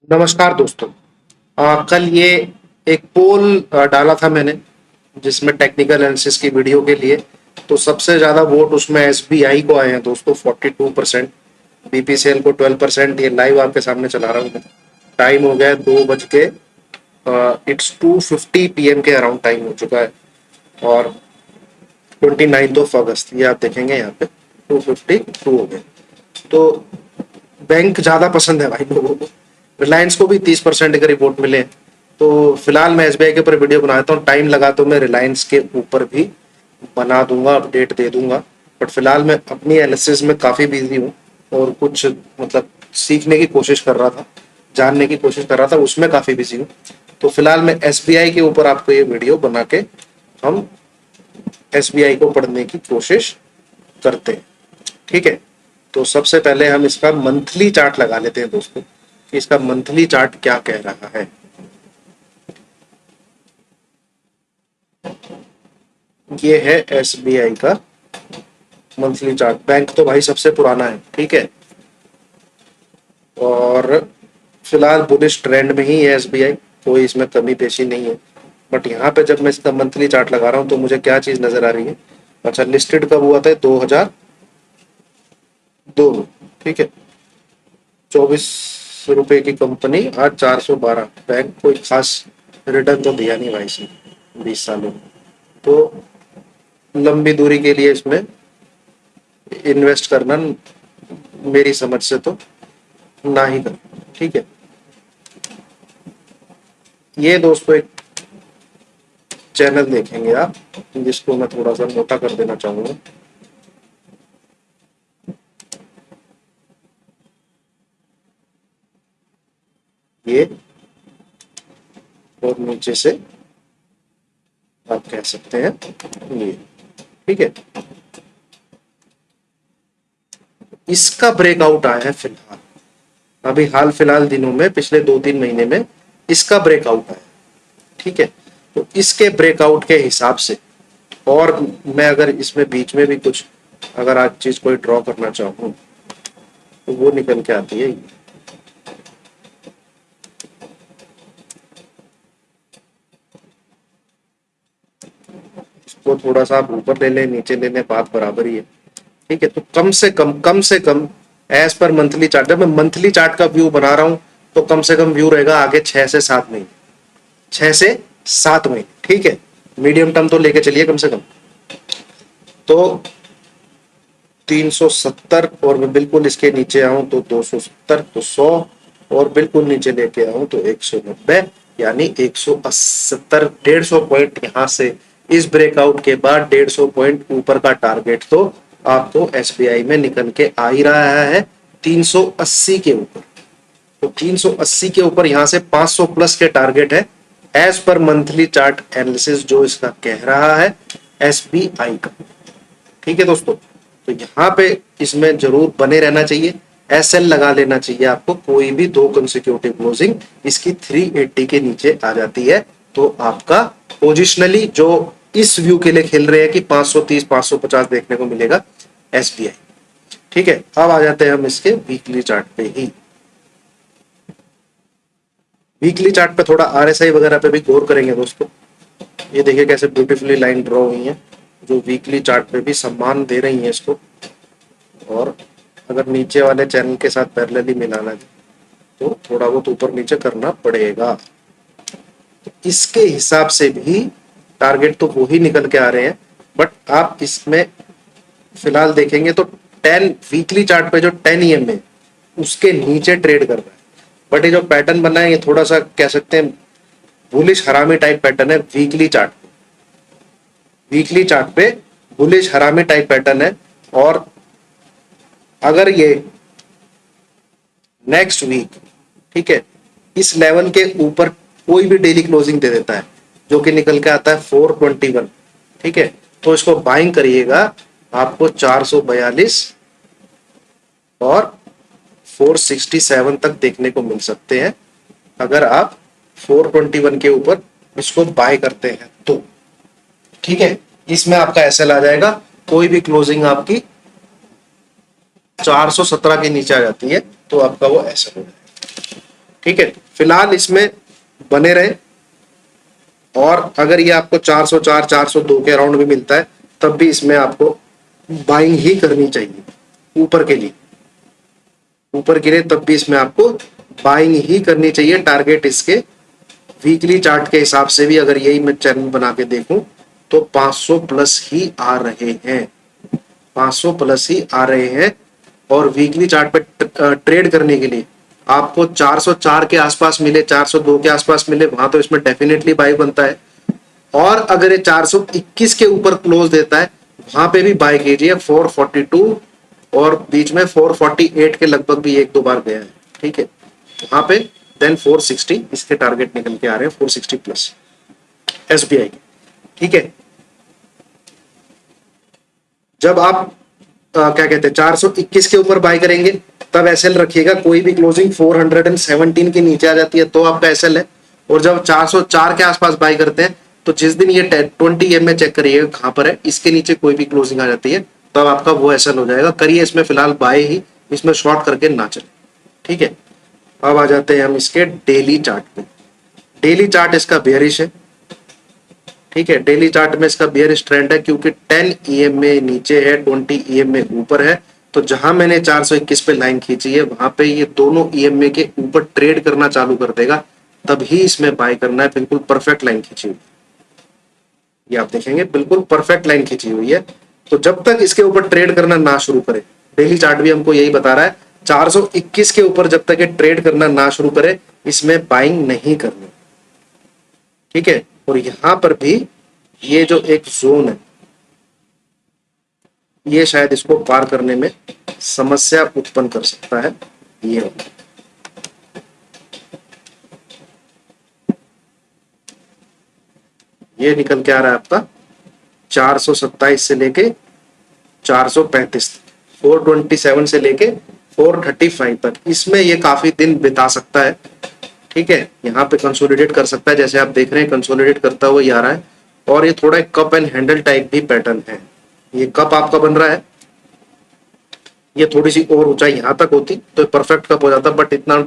नमस्कार दोस्तों। कल ये एक पोल डाला था मैंने जिसमें टेक्निकल एनालिसिस की वीडियो के लिए। तो सबसे ज़्यादा वोट उसमें एसबीआई को आए हैं दोस्तों, 42%। बीपीसीएल को 12%। ये लाइव आपके सामने चला रहा हूँ मैं। टाइम हो गया है 2 बज के, इट्स 2:50 PM के अराउंड टाइम हो चुका है। और 29 अगस्त ये आप देखेंगे यहाँ पे 2:52 हो गए। तो बैंक ज्यादा पसंद है भाई लोगों को। रिलायंस को भी 30% के रिपोर्ट मिले। तो फिलहाल मैं एसबीआई के ऊपर वीडियो बनाता हूँ। टाइम लगा तो मैं रिलायंस के ऊपर भी बना दूंगा, अपडेट दे दूंगा। बट फिलहाल मैं अपनी एनालिसिस में काफी बिजी हूँ और कुछ मतलब सीखने की कोशिश कर रहा था, जानने की कोशिश कर रहा था, उसमें काफी बिजी हूँ। तो फिलहाल मैं एसबीआई के ऊपर आपको ये वीडियो बना के हम एसबीआई को पढ़ने की कोशिश करते हैं। ठीक है। तो सबसे पहले हम इसका मंथली चार्ट लगा लेते हैं दोस्तों कि इसका मंथली चार्ट क्या कह रहा है। ये है एसबीआई का मंथली चार्ट। बैंक तो भाई सबसे पुराना है, ठीक है, और फिलहाल बुलिश ट्रेंड में ही है एसबीआई, कोई इसमें कमी पेशी नहीं है। बट यहाँ पे जब मैं इसका मंथली चार्ट लगा रहा हूँ तो मुझे क्या चीज नजर आ रही है। अच्छा, लिस्टेड कब हुआ था? 2002 में, ठीक है। 24 रुपए की कंपनी, आज 412। बैंक कोई खास रिटर्न तो दिया नहीं भाई इसने 20 सालों में। तो लंबी दूरी के लिए इसमें इन्वेस्ट करना मेरी समझ से तो ना ही कर, ठीक है। ये दोस्तों एक चैनल देखेंगे आप, जिसको मैं थोड़ा सा मोटा कर देना चाहूंगा। ये और नीचे से आप कह सकते हैं ये, ठीक है। इसका ब्रेकआउट आया है फिलहाल, अभी हाल फिलहाल दिनों में, पिछले 2-3 महीने में इसका ब्रेकआउट आया, ठीक है। तो इसके ब्रेकआउट के हिसाब से, और मैं अगर इसमें बीच में भी कुछ अगर आज चीज कोई ड्रॉ करना चाहूँ तो वो निकल के आती है। इसको थोड़ा सा आप ऊपर ले लें, नीचे ले लें, बात बराबर ही है, ठीक है। तो कम से कम एज पर मंथली चार्ट, जब मैं मंथली चार्ट का व्यू बना रहा हूं तो कम से कम व्यू रहेगा आगे 6 से 7 महीने, 6 से 7 महीने, ठीक है। मीडियम टर्म तो लेके चलिए कम से कम। तो 370, और मैं बिल्कुल इसके नीचे आऊं तो 270, तो 100, और बिल्कुल नीचे लेके आऊं तो 190, यानी 170, 150 पॉइंट यहां से इस ब्रेकआउट के बाद 150 पॉइंट ऊपर का टारगेट तो आपको एसबीआई में निकल के आ ही रहा है 380 के ऊपर। तो 380 के ऊपर यहां से 500 प्लस के टारगेट है एज पर मंथली चार्ट एनालिसिस, जो इसका कह रहा है एसबीआई का, ठीक है दोस्तों। तो यहाँ पे इसमें जरूर बने रहना चाहिए, एसएल लगा लेना चाहिए आपको। कोई भी 2 कंसेक्यूटिव क्लोजिंग इसकी 380 के नीचे आ जाती है तो आपका पोजिशनली जो इस व्यू के लिए खेल रहे हैं कि 530 550 देखने को मिलेगा एसबीआई, ठीक है। अब आ जाते हैं हम इसके वीकली चार्ट पे ही। वीकली चार्ट पे थोड़ा आरएसआई वगैरह पे भी गौर करेंगे दोस्तों। ये देखिए कैसे ब्यूटीफुली लाइन ड्रॉ हुई है, जो वीकली चार्ट पे भी सम्मान दे रही है इसको। और अगर नीचे वाले चैनल के साथ पैरेलली मिलाना है तो थोड़ा बहुत ऊपर नीचे करना पड़ेगा। तो इसके हिसाब से भी टारगेट तो वो ही निकल के आ रहे हैं। बट आप इसमें फिलहाल देखेंगे तो 10 वीकली चार्ट पे जो 10 EM है उसके नीचे ट्रेड कर रहा है। बट ये जो पैटर्न बना है ये थोड़ा सा कह सकते हैं बुलिश हरामी टाइप पैटर्न है। वीकली चार्ट पे बुलिश हरामी टाइप पैटर्न है। और अगर ये नेक्स्ट वीक, ठीक है, इस लेवल के ऊपर कोई भी डेली क्लोजिंग दे देता है जो कि निकल के आता है 421, ठीक है, तो इसको बाइंग करिएगा। आपको 442 और 467 तक देखने को मिल सकते हैं अगर आप 421 के ऊपर इसको बाय करते हैं तो, ठीक है। इसमें आपका एसएल आ जाएगा। कोई भी क्लोजिंग आपकी 417 के नीचे आ जाती है तो आपका वो एसएल हो जाएगा, ठीक है, फिलहाल इसमें बने रहे, और अगर ये आपको 404 402 के अराउंड भी मिलता है तब भी इसमें आपको बाइंग ही करनी चाहिए। ऊपर के लिए, ऊपर के लिए तब भी इसमें आपको बाइंग ही करनी चाहिए। टारगेट इसके वीकली चार्ट के हिसाब से भी अगर यही मैं चैनल बना के देखूं तो 500 प्लस ही आ रहे हैं, 500 प्लस ही आ रहे हैं। और वीकली चार्ट पे ट्रेड करने के लिए आपको 404 के आसपास मिले, 402 के आसपास मिले, वहां तो इसमें डेफिनेटली बाई बनता है। और अगर ये 421 के ऊपर क्लोज देता है वहां पे भी बाय कीजिए। 442 और बीच में 448 के लगभग भी एक दो बार गया है, ठीक है, वहां पे देन 460 इसके टारगेट निकल के आ रहे हैं, 460 प्लस एसबीआई के, ठीक है। जब आप क्या कहते हैं 421 के ऊपर बाय करेंगे तब एसएल रखिएगा। कोई भी क्लोजिंग 417 के नीचे आ जाती है तो आपका एसएल है। और जब 404 के आसपास बाय करते हैं तो जिस दिन ये 20 EM में चेक करिएगा कहां पर है, इसके नीचे कोई भी क्लोजिंग आ जाती है तब आपका वो एसएल हो जाएगा। करिए इसमें फिलहाल बाय ही, इसमें शॉर्ट करके ना चले, ठीक है। अब आ जाते हैं हम इसके डेली चार्ट पे। डेली चार्ट इसका बेयरिश है, ठीक है। डेली चार्ट में इसका बेयरिश ट्रेंड है क्योंकि 10 EM में नीचे है, 20 EM में ऊपर है। तो जहां मैंने 421 पे लाइन खींची है वहां पे ये दोनों EMA के ऊपर ट्रेड करना चालू कर देगा, तभी इसमें बाय करना है। बिल्कुल परफेक्ट लाइन खींची हुई, ये आप देखेंगे बिल्कुल परफेक्ट लाइन खींची हुई है। तो जब तक इसके ऊपर ट्रेड करना ना शुरू करे, डेली चार्ट भी हमको यही बता रहा है, 421 के ऊपर जब तक ये ट्रेड करना ना शुरू करे इसमें बाइंग नहीं करनी, ठीक है। और यहां पर भी ये जो एक जोन है ये शायद इसको पार करने में समस्या उत्पन्न कर सकता है। ये निकल के आ रहा है आपका 427 से लेके 435, 427 से लेके 435 तक, इसमें ये काफी दिन बिता सकता है, ठीक है। यहाँ पे कंसोलिडेट कर सकता है, जैसे आप देख रहे हैं कंसोलिडेट करता हुआ ही आ रहा है। और ये थोड़ा एक कप एंड हैंडल टाइप भी पैटर्न है। ये कप आपका बन रहा है, ये थोड़ी सी और ऊंचाई यहां तक होती तो परफेक्ट कप हो जाता, बट इतना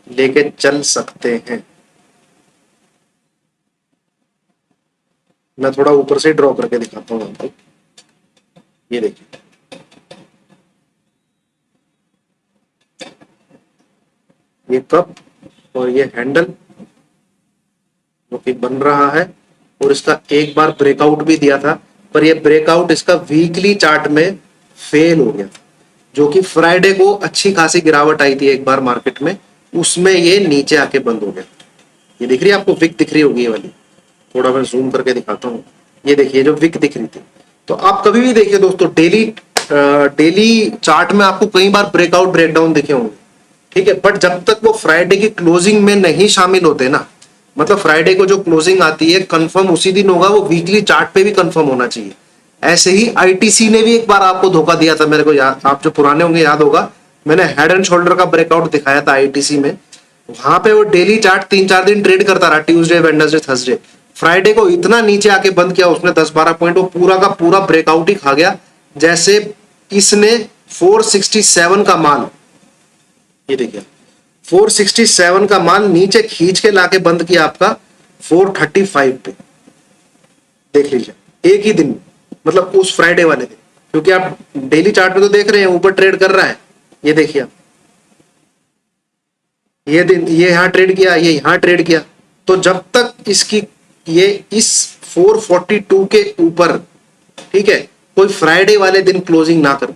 लेके चल सकते हैं। मैं थोड़ा ऊपर से ड्रॉ करके दिखाता हूँ आपको, ये देखिए ये कप और ये हैंडल जो कि बन रहा है। और इसका एक बार ब्रेकआउट भी दिया था, पर ये ब्रेकआउट इसका वीकली चार्ट में फेल हो गया था, जो कि फ्राइडे को अच्छी खासी गिरावट आई थी एक बार मार्केट में, उसमें ये नीचे आके बंद हो गया। ये दिख रही है आपको, विक दिख रही होगी ये वाली, थोड़ा मैं जूम करके दिखाता हूँ। ये देखिए जो विक दिख रही थी। तो आप कभी भी देखिए दोस्तों, डेली चार्ट में आपको कई बार ब्रेकआउट ब्रेकडाउन दिखे होंगे, ठीक है। बट जब तक वो फ्राइडे की क्लोजिंग में नहीं शामिल होते ना, मतलब फ्राइडे को जो क्लोजिंग आती है कंफर्म उसी दिन होगा, वो वीकली चार्ट पे भी कंफर्म होना चाहिए। ऐसे ही आईटीसी ने भी एक बार आपको धोखा दिया था, मेरे को याद, आप जो पुराने होंगे याद होगा, मैंने हेड एंड शोल्डर का ब्रेकआउट दिखाया था आईटीसी में। वहां पे वो डेली चार्ट 3-4 दिन ट्रेड करता रहा, ट्यूसडे वेडनेसडे थर्सडे। फ्राइडे को इतना नीचे आके बंद किया उसने 10-12 पॉइंट, वो पूरा का पूरा ब्रेकआउट ही खा गया। जैसे इसने 467 का माल, ये देखिए 467 का माल नीचे खींच के लाके बंद किया आपका 435 पे, देख लीजिए एक ही दिन, मतलब उस फ्राइडे वाले दिन। क्योंकि आप डेली चार्ट में तो देख रहे हैं ऊपर ट्रेड कर रहा है, ये देखिए आप, ये दिन ये यहां ट्रेड किया, ये यहां ट्रेड किया। तो जब तक इसकी ये इस 442 के ऊपर, ठीक है, कोई फ्राइडे वाले दिन क्लोजिंग ना कर,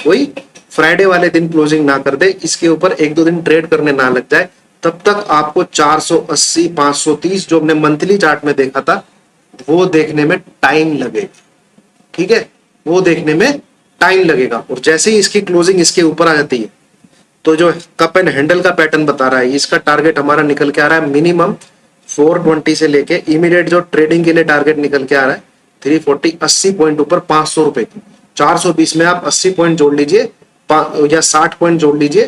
कोई फ्राइडे वाले दिन क्लोजिंग ना कर दे, इसके ऊपर 1-2 दिन ट्रेड करने ना लग जाए, तब तक आपको 480 530 जो हमने मंथली चार्ट में देखा था वो देखने में टाइम लगेगा, ठीक है, वो देखने में टाइम लगेगा। और जैसे ही इसकी क्लोजिंग इसके ऊपर आ जाती है तो जो कप एंड हैंडल का पैटर्न बता रहा है, इसका टारगेट हमारा निकल के आ रहा है मिनिमम 420 से लेके इमीडिएट जो ट्रेडिंग के लिए टारगेट निकल के आ रहा है 340, 80 पॉइंट ऊपर 500 रुपए की। 420 में आप 80 पॉइंट जोड़ लीजिए या 60 पॉइंट जोड़ लीजिए,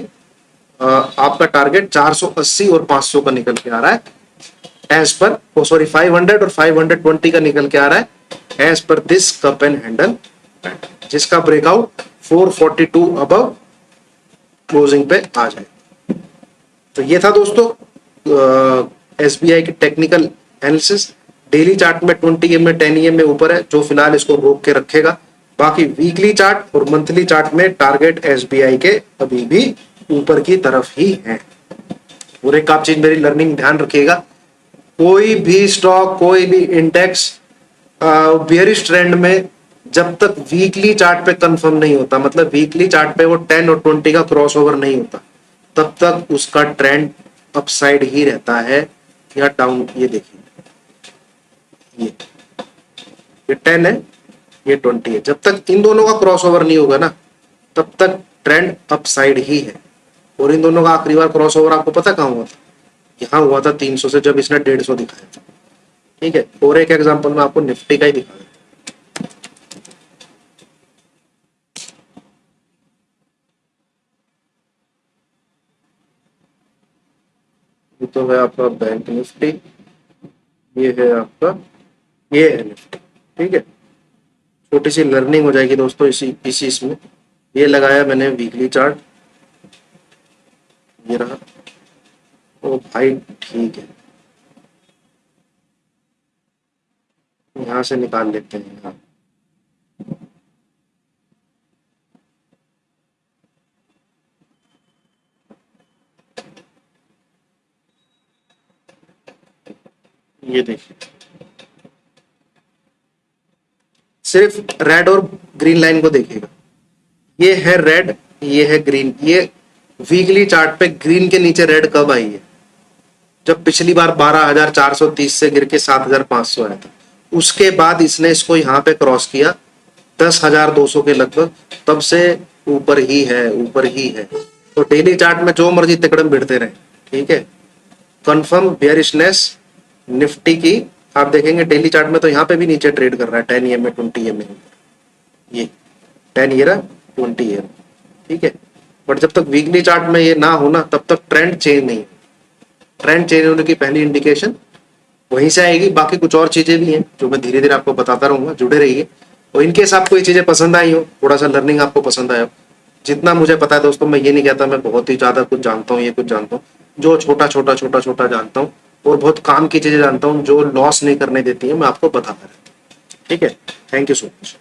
आपका टारगेट 480 और 500 का निकल के आ रहा है एज पर, सॉरी 500 और 520 का निकल के आ रहा है as per this cup and handle, जिसका ब्रेकआउट 442 अबव क्लोजिंग पे आ जाए। तो ये था दोस्तों एसबीआई की टेक्निकल एनालिसिस। डेली चार्ट में 20 में 10 में ऊपर है, जो फिलहाल इसको रोक के रखेगा। बाकी वीकली चार्ट और मंथली चार्ट में टारगेट एसबीआई के अभी भी ऊपर की तरफ ही है। और एक आप चीज मेरी लर्निंग ध्यान रखिएगा, कोई भी स्टॉक, कोई भी इंडेक्स बेयरिश ट्रेंड में जब तक वीकली चार्ट पे कंफर्म नहीं होता, मतलब वीकली चार्ट पे वो 10 और 20 का क्रॉसओवर नहीं होता, तब तक उसका ट्रेंड अपसाइड ही रहता है या डाउन। ये देखिए, ये 10 है, ये 20 है। जब तक इन दोनों का क्रॉसओवर नहीं होगा ना, तब तक ट्रेंड अपसाइड ही है। और इन दोनों का आखिरी बार क्रॉसओवर आपको पता कहां हुआ था? यहां हुआ था 300 से, जब इसने 150 दिखाया था। ठीक है, और एक एग्जांपल मैं आपको निफ्टी का ही दिखा देता हूं। ये तो है आपका बैंक निफ्टी, ये है आपका, ये है निफ्टी। ठीक है, छोटी सी लर्निंग हो जाएगी दोस्तों इसी इसमें। ये लगाया मैंने वीकली चार्ट, ये रहा। ओ भाई ठीक है, यहां से निकाल लेते हैं। यहाँ ये देखिए, सिर्फ रेड और ग्रीन लाइन को देखिएगा। ये है रेड, ये है ग्रीन। ये वीकली चार्ट पे ग्रीन के नीचे रेड कब आई है? जब पिछली बार 12,430 से गिर के 7,500 आया था। उसके बाद इसने इसको यहाँ पे क्रॉस किया 10,200 के लगभग, तब से ऊपर ही है, ऊपर ही है। तो डेली चार्ट में जो मर्जी तिकड़म भिड़ते रहे, ठीक है। कंफर्म बेयरिशनेस निफ्टी की आप देखेंगे डेली चार्ट में, तो यहाँ पे भी नीचे ट्रेड कर रहा है 10 EM में, 20 EM में। ये 10 ईयर, 20 ईयर, ठीक है। बट जब तक वीकली चार्ट में ये ना होना, तब तक ट्रेंड चेंज नहीं। ट्रेंड चेंज होने की पहली इंडिकेशन वहीं से आएगी। बाकी कुछ और चीजें भी हैं जो मैं धीरे धीरे आपको बताता रहूंगा, जुड़े रहिए। और इनकेस आपको ये चीजें पसंद आई हो, थोड़ा सा लर्निंग आपको पसंद आया हो, जितना मुझे पता है दोस्तों, मैं ये नहीं कहता मैं बहुत ही ज्यादा कुछ जानता हूँ, ये कुछ जानता हूँ, जो छोटा छोटा छोटा छोटा जानता हूँ और बहुत काम की चीजें जानता हूँ, जो लॉस नहीं करने देती है, मैं आपको बताता रहता हूँ। ठीक है, थैंक यू सो मच।